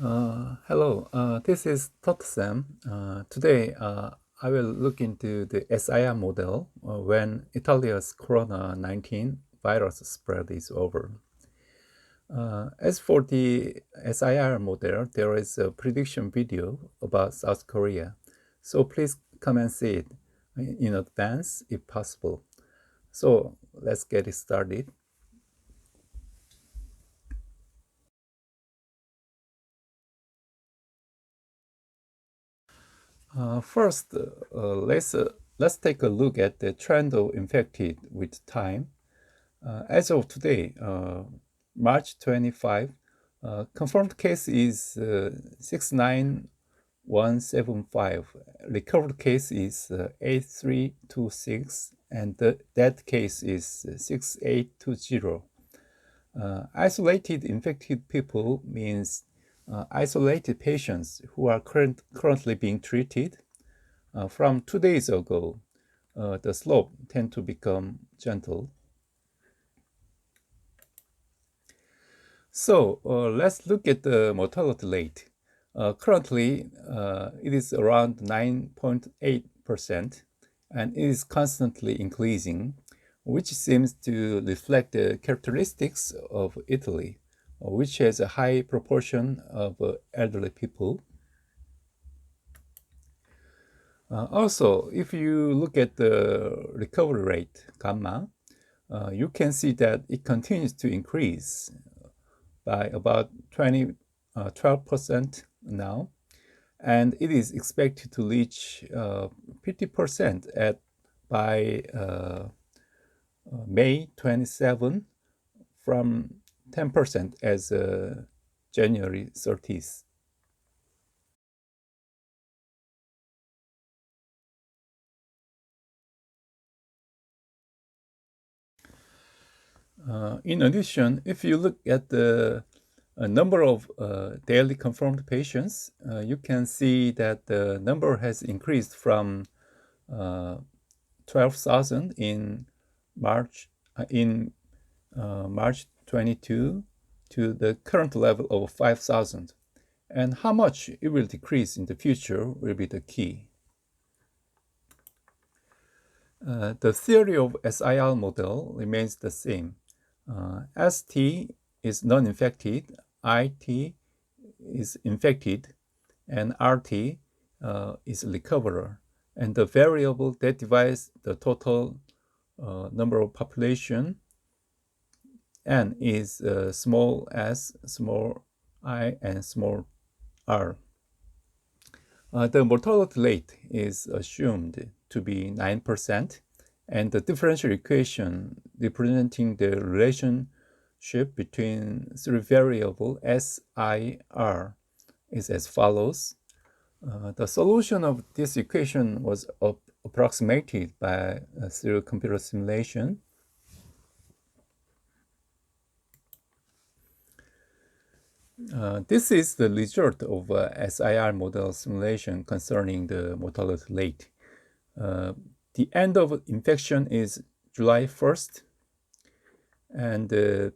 Hello, this is Sam. Today, I will look into the SIR model when Italia's Corona-19 virus spread is over. As for the SIR model, there is a prediction video about South Korea, so please come and see it in advance if possible. So let's get it started. First, let's take a look at the trend of infected with time. As of today, March 25, confirmed case is 69175, recovered case is 8326, and the death case is 6820. Isolated infected people means isolated patients who are currently being treated. From 2 days ago, the slope tend to become gentle. So let's look at the mortality rate. Currently, it is around 9.8%, and it is constantly increasing, which seems to reflect the characteristics of Italy, which has a high proportion of elderly people. Also, if you look at the recovery rate, gamma, you can see that it continues to increase by about 12% now, and it is expected to reach 50% by May 27 from 10% as January 30th. In addition, if you look at the number of daily confirmed patients, you can see that the number has increased from 12,000 in March 22 to the current level of 5,000. And how much it will decrease in the future will be the key. The theory of SIR model remains the same. ST is non-infected, IT is infected, and RT is recoverer. And the variable that divides the total number of population N is small s, small I, and small r. The mortality rate is assumed to be 9%, and the differential equation representing the relationship between three variables S, I, R is as follows. The solution of this equation was approximated through computer simulation. This is the result of SIR model simulation concerning the mortality rate. The end of infection is July 1st, and the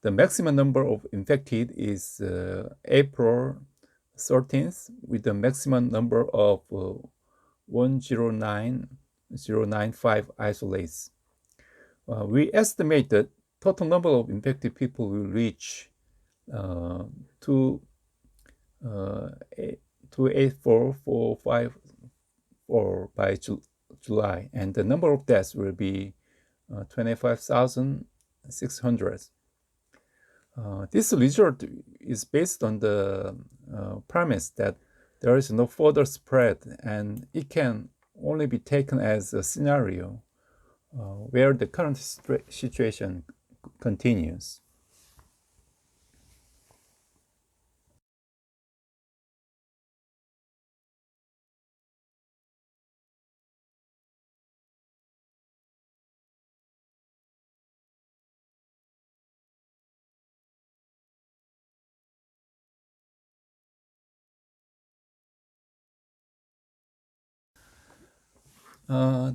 maximum number of infected is April 13th, with the maximum number of 109,095 isolates. We estimate that total number of infected people will reach 284,454 by July, and the number of deaths will be 25,600. This result is based on the premise that there is no further spread, and it can only be taken as a scenario where the current situation continues.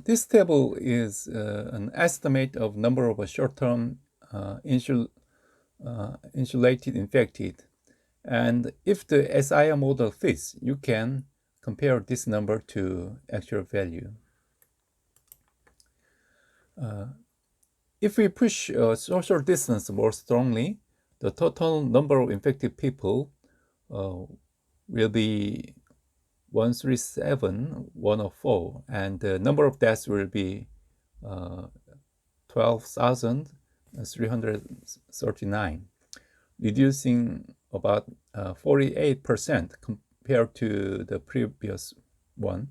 This table is an estimate of number of short-term insulated infected, And if the SIR model fits, you can compare this number to actual value. If we push social distance more strongly, the total number of infected people will be 137,104, and the number of deaths will be 12,339, reducing about 48% compared to the previous one.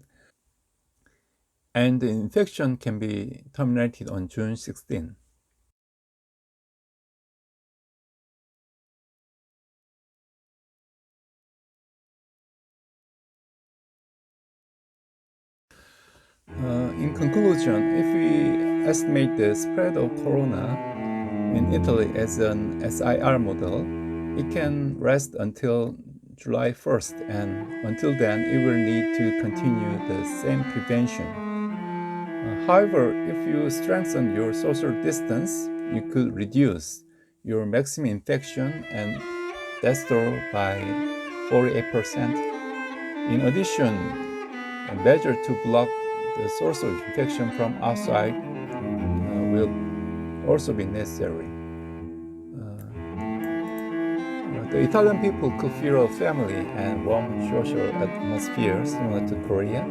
And the infection can be terminated on June 16. In conclusion, if we estimate the spread of corona in Italy as an SIR model, it can rest until July 1st, and until then, it will need to continue the same prevention. However, if you strengthen your social distance, you could reduce your maximum infection and death toll by 48%. In addition, a measure to block the source of infection from outside will also be necessary. The Italian people could feel a family and warm social atmosphere similar to Korea,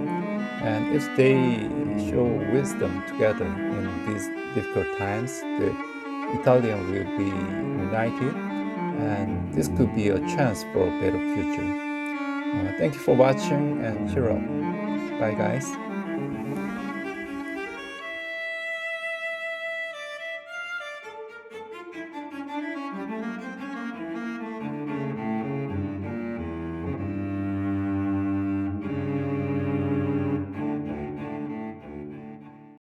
and if they show wisdom together in these difficult times, the Italian will be united, and this could be a chance for a better future. Thank you for watching, and cheer up. Bye, guys.